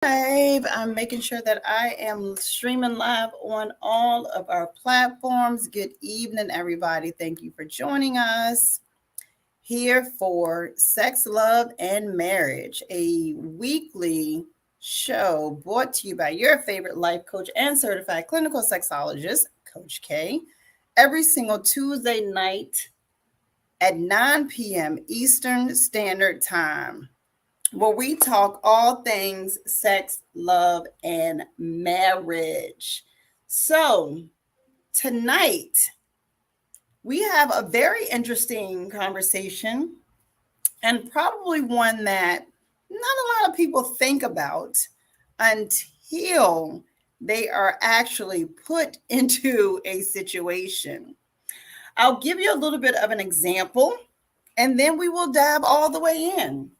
live. I'm making sure that I am streaming live on all of our platforms. Good evening, everybody. Thank you for joining us here for Sex, Love, and Marriage, a weekly show brought to you by your favorite life coach and certified clinical sexologist, Coach K, every single Tuesday night at 9 p.m. Eastern Standard Time, where we talk all things sex, love, and marriage. So, tonight we have a very interesting conversation, and probably one that not a lot of people think about until they are actually put into a situation. I'll give you a little bit of an example, and then we will dive all the way in.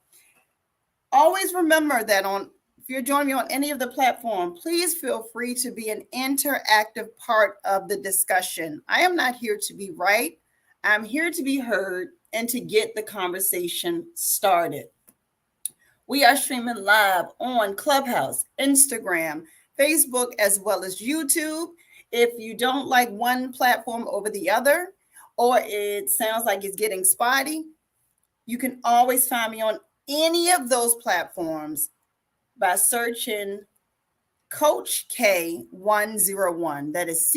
Always remember that if you're joining me on any of the platform, please feel free to be an interactive part of the discussion. I am not here to be right. I'm here to be heard and to get the conversation started. We are streaming live on Clubhouse, Instagram, Facebook, as well as YouTube. If you don't like one platform over the other, or it sounds like it's getting spotty, you can always find me on any of those platforms by searching Coach K101. That is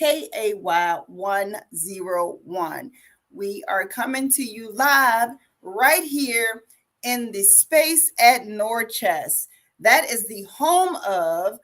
COACHKAY101. We are coming to you live right here in the space at Norchest. That is the home of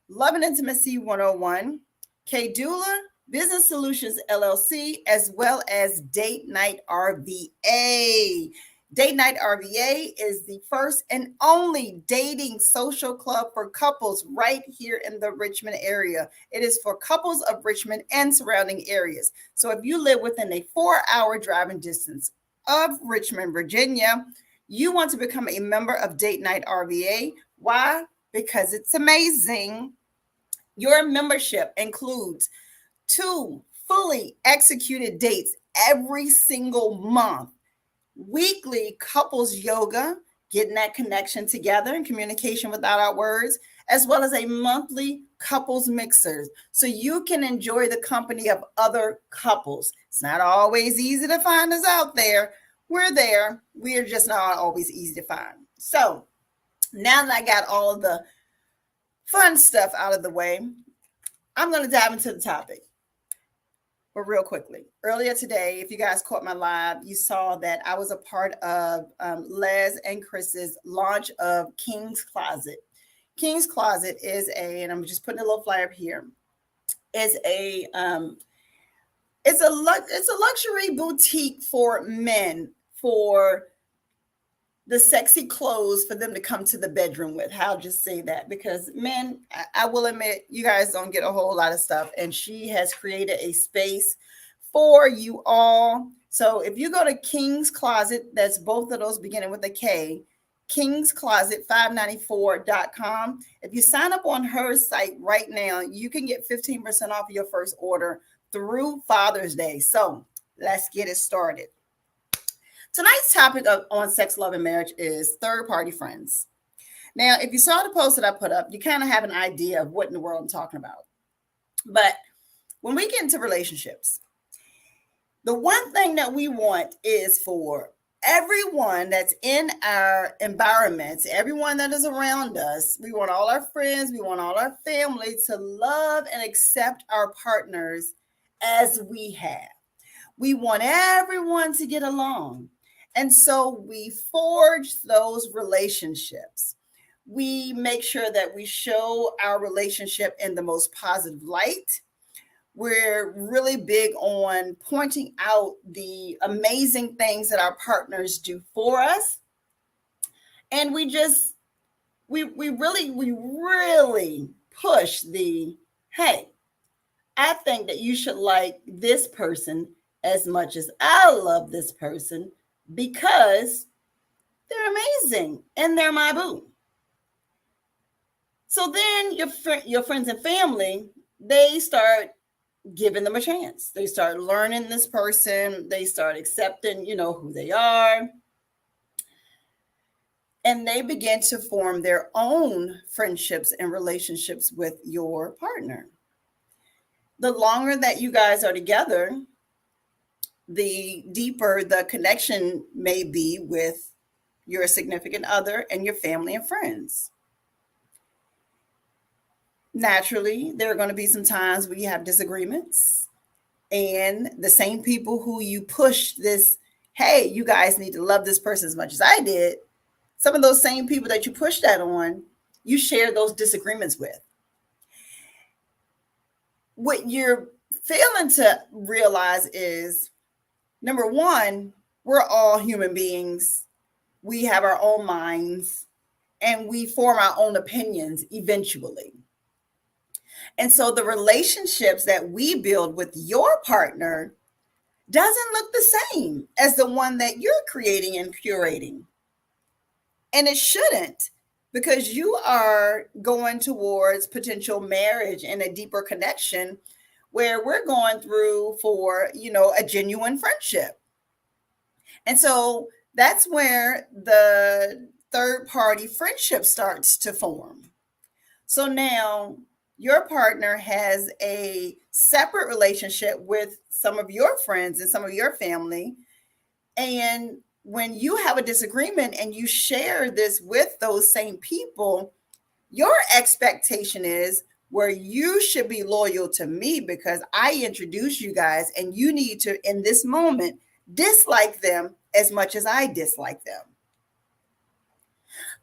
Love and Intimacy 101, K Doula, Business Solutions LLC, as well as Date Night RVA. Date Night RVA is the first and only dating social club for couples right here in the Richmond area. It is for couples of Richmond and surrounding areas. So if you live within a 4-hour driving distance of Richmond, Virginia, you want to become a member of Date Night RVA. Why? Because it's amazing. Your membership includes 2 fully executed dates every single month, weekly couples yoga, getting that connection together and communication without our words, as well as a monthly couples mixers, so you can enjoy the company of other couples. It's not always easy to find us out there. We're there. We are just not always easy to find. So now that I got all of the fun stuff out of the way, I'm going to dive into the topic. But real quickly, earlier today, if you guys caught my live, you saw that I was a part of Les and Chris's launch of King's Closet. King's Closet is and I'm just putting a little flyer up here, is it's a luxury boutique for men, for the sexy clothes for them to come to the bedroom with. I'll just say that, because men, I will admit, you guys don't get a whole lot of stuff, and she has created a space for you all. So if you go to King's Closet, that's both of those beginning with a K, kingscloset594.com. If you sign up on her site right now, you can get 15% off your first order through Father's Day. So let's get it started. Tonight's topic on sex, love, and marriage is third-party friends. Now, if you saw the post that I put up, you kind of have an idea of what in the world I'm talking about. But when we get into relationships, the one thing that we want is for everyone that's in our environments, everyone that is around us, we want all our friends, we want all our family to love and accept our partners as we have. We want everyone to get along. And so we forge those relationships. We make sure that we show our relationship in the most positive light. We're really big on pointing out the amazing things that our partners do for us. And we really push hey, I think that you should like this person as much as I love this person, because they're amazing and they're my boo. So then your friends and family, they start giving them a chance. They start learning this person. They start accepting, who they are. and they begin to form their own friendships and relationships with your partner. The longer that you guys are together, the deeper the connection may be with your significant other and your family and friends. Naturally, there are going to be some times where you have disagreements, and the same people who you push this, hey, you guys need to love this person as much as I did, some of those same people that you push that on, you share those disagreements with. What you're failing to realize is, number one, we're all human beings. We have our own minds and we form our own opinions eventually. And so the relationships that we build with your partner doesn't look the same as the one that you're creating and curating. And it shouldn't, because you are going towards potential marriage and a deeper connection where we're going through for, a genuine friendship. And so that's where the third party friendship starts to form. So now your partner has a separate relationship with some of your friends and some of your family. And when you have a disagreement and you share this with those same people, your expectation is where you should be loyal to me because I introduced you guys, and you need to, in this moment, dislike them as much as I dislike them.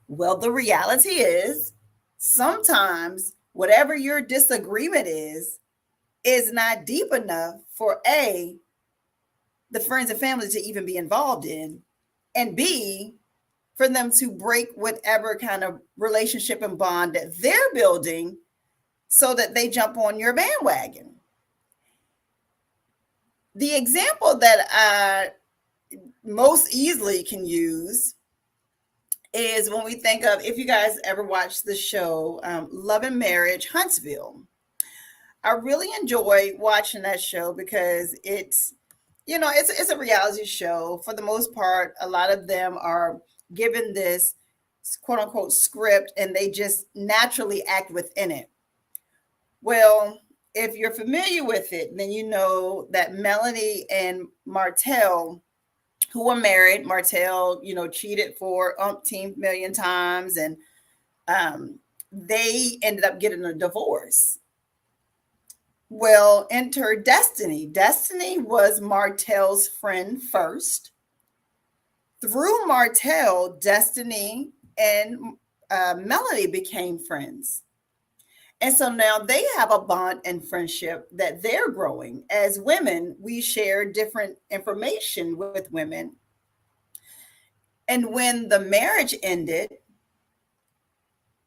Well, the reality is sometimes whatever your disagreement is not deep enough for A, the friends and family to even be involved in, and B, for them to break whatever kind of relationship and bond that they're building so that they jump on your bandwagon. The example that I most easily can use is when we think of, if you guys ever watched the show Love and Marriage Huntsville. I really enjoy watching that show because it's a reality show. For the most part, a lot of them are given this quote unquote script and they just naturally act within it. Well, if you're familiar with it, then you know that Melanie and Martell, who were married, Martell, cheated for umpteen million times, and they ended up getting a divorce. Well, enter Destiny. Destiny was Martell's friend first. Through Martell, Destiny and Melanie became friends. And so now they have a bond and friendship that they're growing. As women, we share different information with women. And when the marriage ended,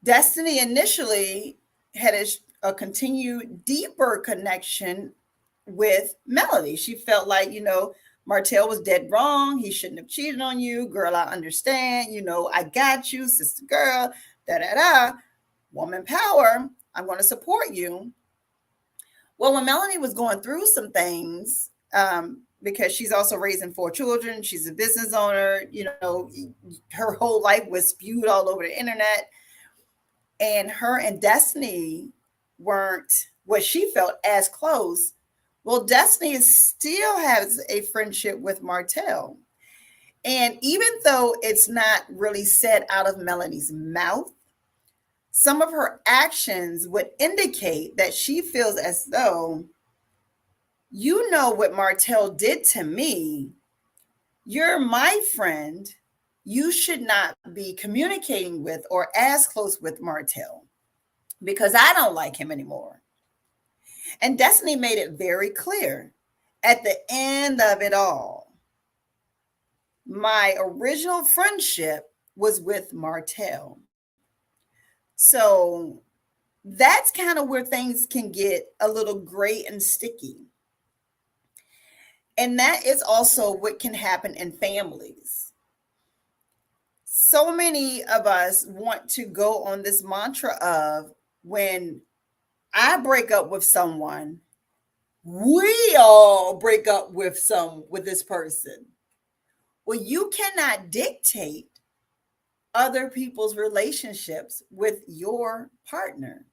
Destiny initially had a continued deeper connection with Melody. She felt like, Martell was dead wrong. He shouldn't have cheated on you. Girl, I understand. I got you, sister girl, da-da-da. Woman power. I'm going to support you. Well, when Melanie was going through some things, because she's also raising 4 children, she's a business owner, her whole life was spewed all over the internet. And her and Destiny weren't what she felt as close. Well, Destiny still has a friendship with Martell. And even though it's not really said out of Melanie's mouth, some of her actions would indicate that she feels as though, what Martell did to me. You're my friend. You should not be communicating with or as close with Martell because I don't like him anymore. And Destiny made it very clear at the end of it all. My original friendship was with Martell. So that's kind of where things can get a little gray and sticky. And that is also what can happen in families. So many of us want to go on this mantra of, when I break up with someone, we all break up with this person. Well, you cannot dictate other people's relationships with your partner.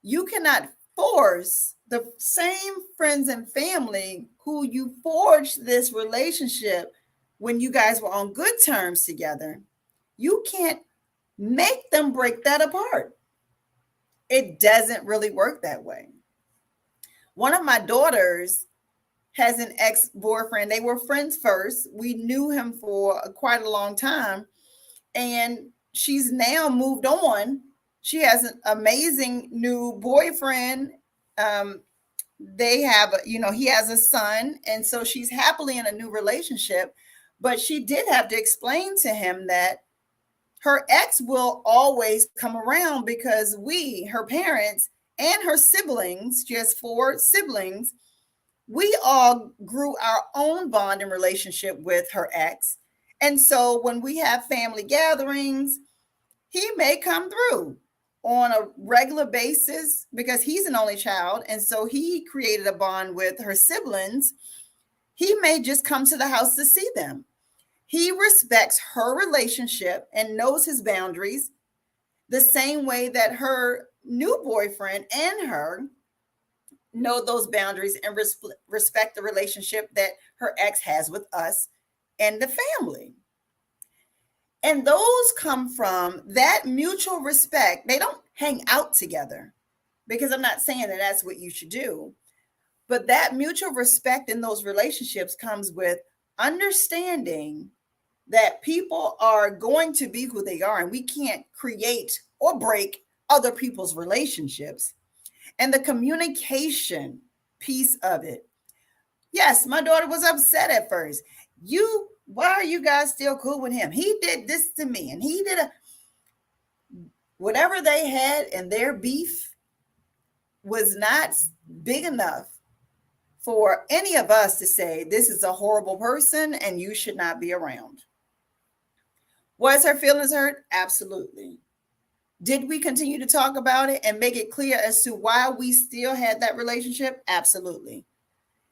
You cannot force the same friends and family who you forged this relationship when you guys were on good terms together. You can't make them break that apart. It doesn't really work that way. One of my daughters has an ex-boyfriend. They were friends first. We knew him for quite a long time, and she's now moved on. She has an amazing new boyfriend. They have, he has a son, and so she's happily in a new relationship. But she did have to explain to him that her ex will always come around because we, her parents, and her siblings, she has 4 siblings, we all grew our own bond and relationship with her ex. And so when we have family gatherings, he may come through on a regular basis because he's an only child. And so he created a bond with her siblings. He may just come to the house to see them. He respects her relationship and knows his boundaries the same way that her new boyfriend and her know those boundaries and respect the relationship that her ex has with us and the family. And those come from that mutual respect. They don't hang out together, because I'm not saying that that's what you should do. But that mutual respect in those relationships comes with understanding that people are going to be who they are, and we can't create or break other people's relationships. And the communication piece of it. Yes, my daughter was upset at first. Why are you guys still cool with him? He did this to me, and he did whatever they had in their beef was not big enough for any of us to say, this is a horrible person and you should not be around. Was her feelings hurt? Absolutely. Did we continue to talk about it and make it clear as to why we still had that relationship? Absolutely.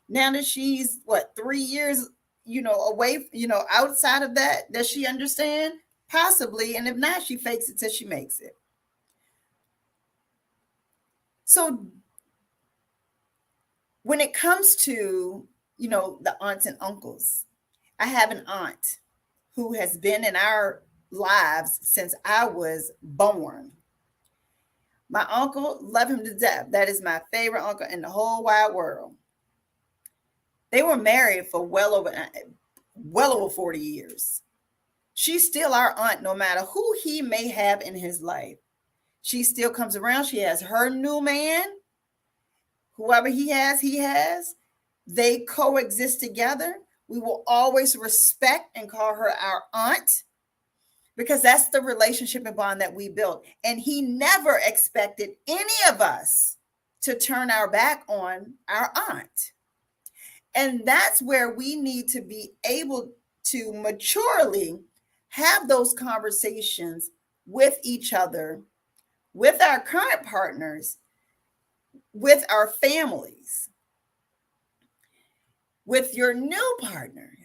Now that she's 3 years, away, outside of that, does she understand? Possibly. And if not, she fakes it till she makes it. So when it comes to, the aunts and uncles, I have an aunt who has been in our lives since I was born. My uncle, love him to death. That is my favorite uncle in the whole wide world. They were married for well over 40 years. She's still our aunt, no matter who he may have in his life. She still comes around. She has her new man. Whoever he has. They coexist together. We will always respect and call her our aunt, because that's the relationship and bond that we built. And he never expected any of us to turn our back on our aunt. And that's where we need to be able to maturely have those conversations with each other, with our current partners, with our families, with your new partner.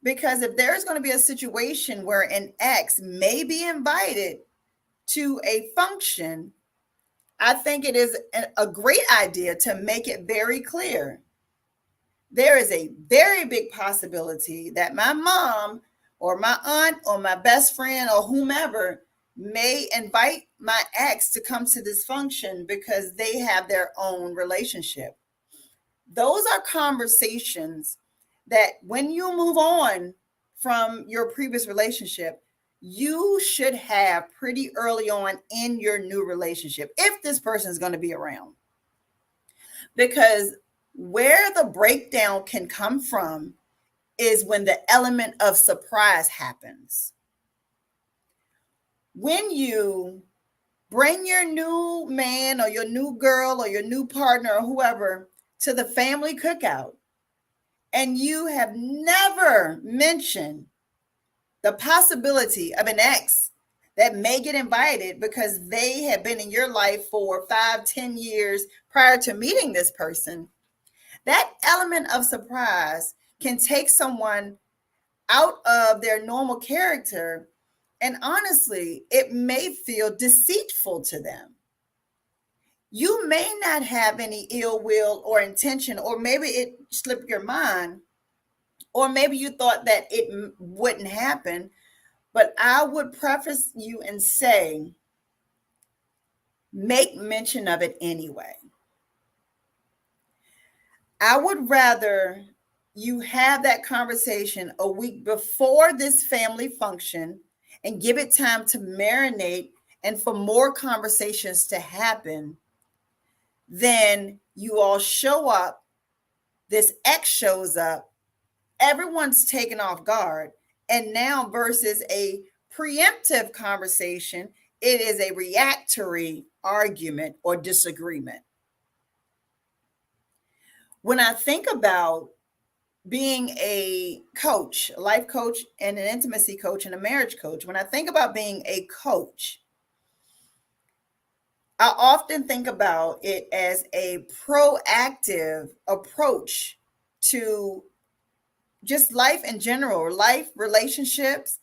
Because if there's going to be a situation where an ex may be invited to a function, I think it is a great idea to make it very clear. There is a very big possibility that my mom or my aunt or my best friend or whomever may invite my ex to come to this function because they have their own relationship. Those are conversations that when you move on from your previous relationship, you should have pretty early on in your new relationship, if this person is going to be around. Because where the breakdown can come from is when the element of surprise happens. When you bring your new man or your new girl or your new partner or whoever to the family cookout, and you have never mentioned the possibility of an ex that may get invited because they have been in your life for 5-10 years prior to meeting this person, that element of surprise can take someone out of their normal character And honestly, it may feel deceitful to them. You may not have any ill will or intention, or maybe it slipped your mind, or maybe you thought that it wouldn't happen. But I would preface you and say, make mention of it anyway. I would rather you have that conversation a week before this family function and give it time to marinate and for more conversations to happen than you all show up, this X shows up, everyone's taken off guard, and now versus a preemptive conversation, it is a reactory argument or disagreement. When I think about being a coach, a life coach, and an intimacy coach, and a marriage coach, when I think about being a coach, I often think about it as a proactive approach to just life in general, life relationships,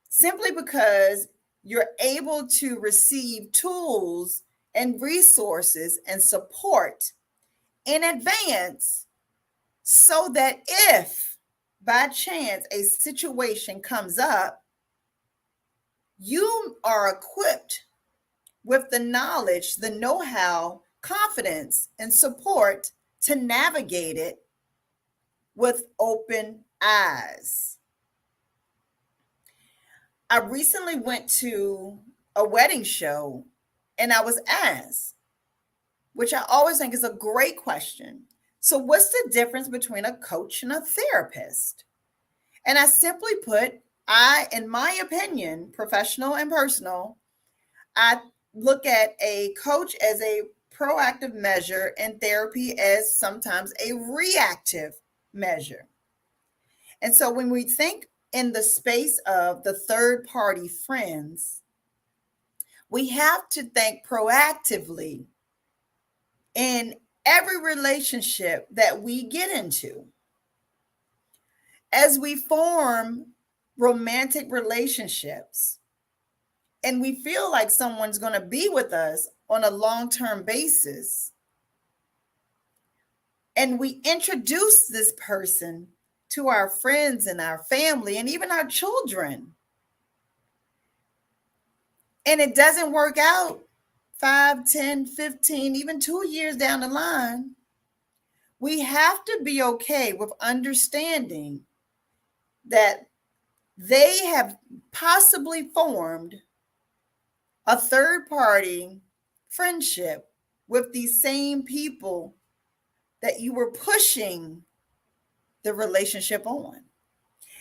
simply because you're able to receive tools and resources and support in advance so that if by chance a situation comes up, you are equipped with the knowledge, the know-how, confidence, and support to navigate it with open eyes. I recently went to a wedding show and I was asked, which I always think is a great question. So, what's the difference between a coach and a therapist? And I simply put, in my opinion, professional and personal, I look at a coach as a proactive measure and therapy as sometimes a reactive measure. And so when we think in the space of the third party friends, we have to think proactively in every relationship that we get into. As we form romantic relationships and we feel like someone's going to be with us on a long-term basis, and we introduce this person to our friends and our family and even our children, and it doesn't work out 5, 10, 15, even 2 years down the line, we have to be okay with understanding that they have possibly formed a third party friendship with these same people that you were pushing the relationship on.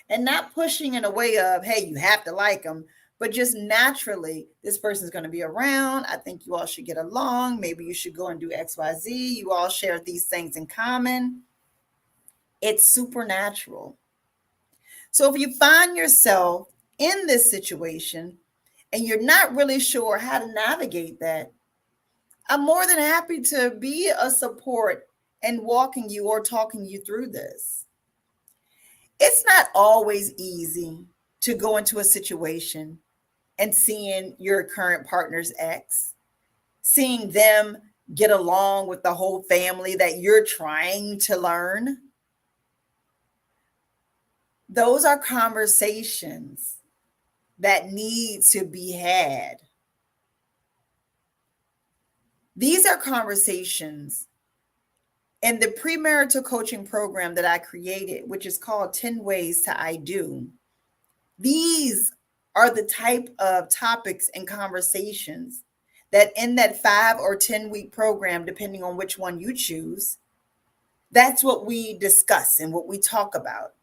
And not pushing in a way of, hey, you have to like them, but just naturally, this person's going to be around. I think you all should get along. Maybe you should go and do XYZ. You all share these things in common. It's supernatural. So if you find yourself in this situation and you're not really sure how to navigate that, I'm more than happy to be a support and walking you or talking you through this. It's not always easy to go into a situation and seeing your current partner's ex, seeing them get along with the whole family that you're trying to learn. Those are conversations that need to be had. These are conversations in the premarital coaching program that I created, which is called 10 Ways to I Do. These are the type of topics and conversations that in that 5 or 10 week program, depending on which one you choose, that's what we discuss and what we talk about.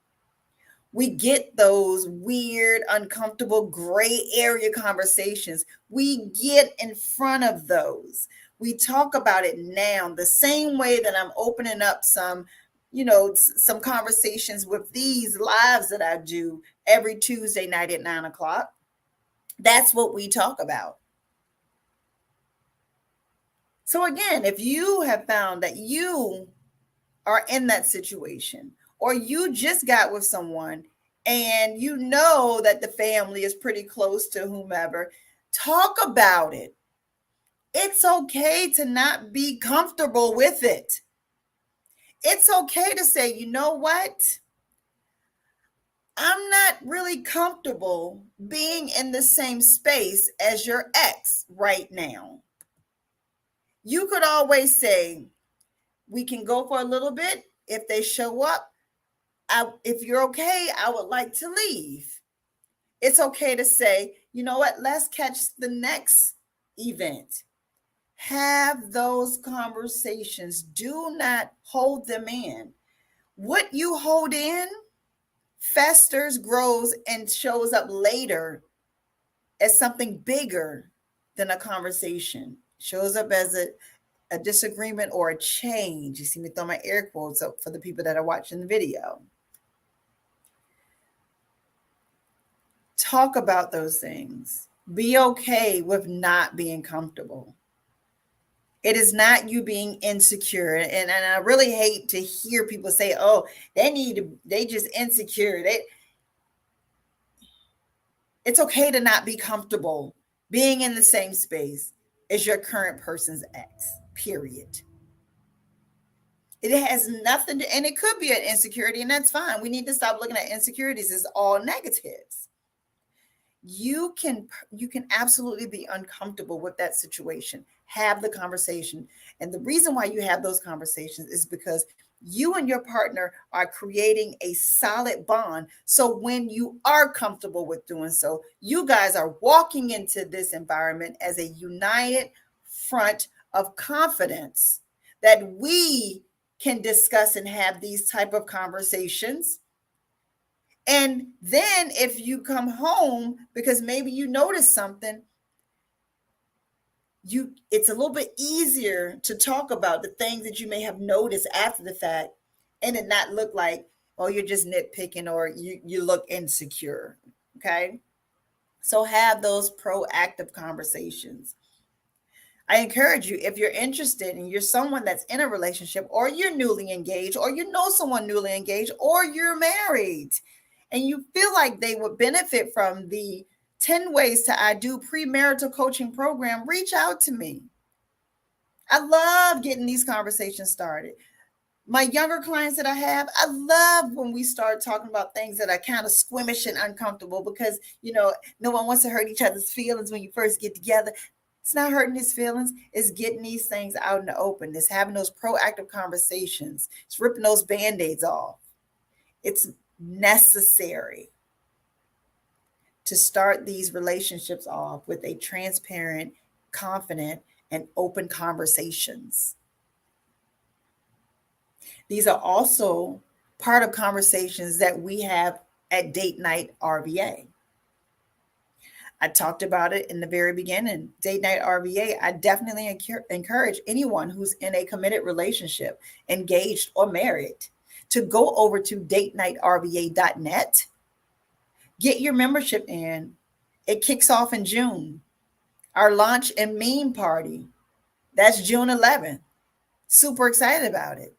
We get those weird, uncomfortable, gray area conversations. We get in front of those. We talk about it now, the same way that I'm opening up some conversations with these lives that I do every Tuesday night at 9:00. That's what we talk about. So again, if you have found that you are in that situation, or you just got with someone and you know that the family is pretty close to whomever, talk about it. It's okay to not be comfortable with it. It's okay to say, you know what? I'm not really comfortable being in the same space as your ex right now. You could always say, we can go for a little bit. If they show up, if you're okay, I would like to leave. It's okay to say, you know what, let's catch the next event. Have those conversations. Do not hold them in. What you hold in festers, grows, and shows up later as something bigger than a conversation. Shows up as a disagreement or a change. You see me throw my air quotes up for the people that are watching the video. Talk about those things. Be okay with not being comfortable. It is not you being insecure. And I really hate to hear people say, oh, they just insecure. It's okay to not be comfortable being in the same space as your current person's ex, period. It has nothing to, and it could be an insecurity, and that's fine. We need to stop looking at insecurities as all negatives. You can absolutely be uncomfortable with that situation. Have the conversation. And the reason why you have those conversations is because you and your partner are creating a solid bond. So when you are comfortable with doing so, you guys are walking into this environment as a united front of confidence that we can discuss and have these type of conversations. And then if you come home because maybe you notice something, it's a little bit easier to talk about the things that you may have noticed after the fact, and it not look like, oh, you're just nitpicking or you look insecure. Okay. So have those proactive conversations. I encourage you, if you're interested and you're someone that's in a relationship, or you're newly engaged, or you know someone newly engaged, or you're married, and you feel like they would benefit from the 10 Ways to I Do premarital coaching program, reach out to me. I love getting these conversations started. My younger clients that I have, I love when we start talking about things that are kind of squeamish and uncomfortable because, no one wants to hurt each other's feelings when you first get together. It's not hurting his feelings. It's getting these things out in the open. It's having those proactive conversations. It's ripping those Band-Aids off. It's necessary to start these relationships off with a transparent, confident, and open conversations. These are also part of conversations that we have at Date Night RVA. I talked about it in the very beginning. Date Night RVA, I definitely encourage anyone who's in a committed relationship, engaged or married, to go over to datenightrva.net. Get your membership in. It kicks off in June. Our launch and meme party, that's June 11th. Super excited about it.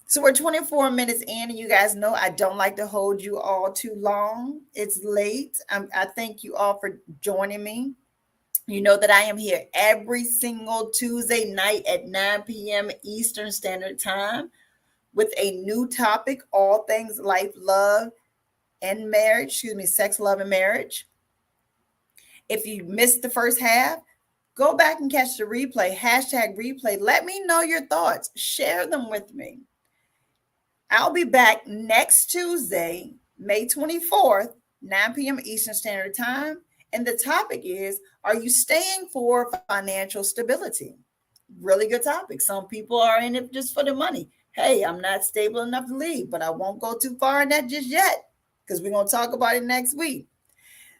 So we're 24 minutes in, and you guys know I don't like to hold you all too long. It's late. I thank you all for joining me. You know that I am here every single Tuesday night at 9 p.m. Eastern Standard Time with a new topic, all things life, love, and marriage. Sex, love, and marriage. If you missed the first half, go back and catch the replay. #replay. Let me know your thoughts. Share them with me. I'll be back next Tuesday, May 24th, 9 p.m. Eastern Standard Time. And the topic is, are you staying for financial stability? Really good topic. Some people are in it just for the money. Hey, I'm not stable enough to leave, but I won't go too far in that just yet because we're going to talk about it next week.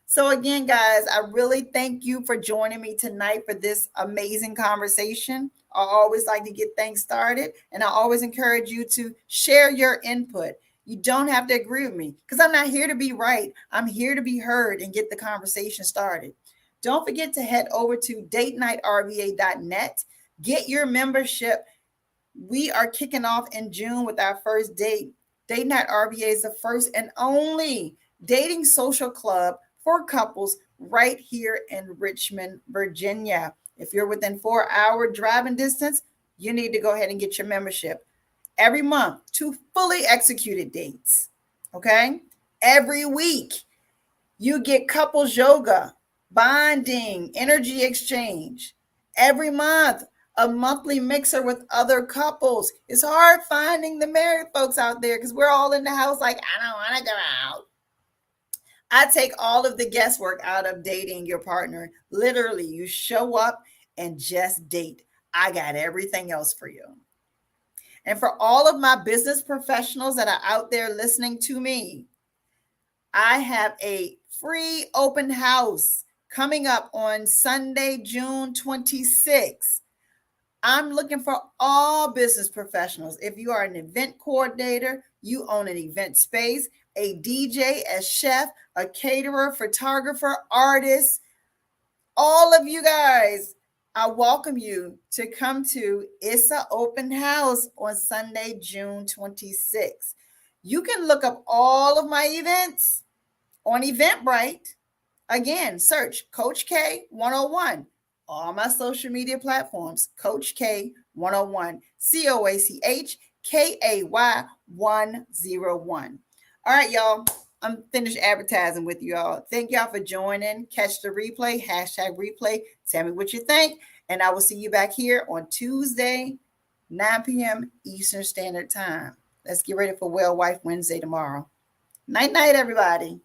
So again, guys, I really thank you for joining me tonight for this amazing conversation. I always like to get things started, and I always encourage you to share your input. You don't have to agree with me because I'm not here to be right. I'm here to be heard and get the conversation started. Don't forget to head over to datenightrva.net. Get your membership. We are kicking off in June with our first date Date Night RVA is the first and only dating social club for couples right here in Richmond, Virginia. If you're within 4-hour driving distance, you need to go ahead and get your membership. Every month, 2 fully executed dates. Okay? Every week, you get couples yoga, bonding, energy exchange. Every month, a monthly mixer with other couples. It's hard finding the married folks out there because we're all in the house like, I don't want to go out. I take all of the guesswork out of dating your partner. Literally, you show up and just date. I got everything else for you. And for all of my business professionals that are out there listening to me, I have a free open house coming up on Sunday, June 26th. I'm looking for all business professionals. If you are an event coordinator, you own an event space, a DJ, a chef, a caterer, photographer, artist, all of you guys, I welcome you to come to Issa Open House on Sunday, June 26th. You can look up all of my events on Eventbrite. Again, search Coach K 101. All my social media platforms, Coach K 101, COACHKAY 101. All right, y'all. I'm finished advertising with y'all. Thank y'all for joining. Catch the replay, #replay. Tell me what you think. And I will see you back here on Tuesday, 9 p.m. Eastern Standard Time. Let's get ready for Well Wife Wednesday tomorrow. Night, night, everybody.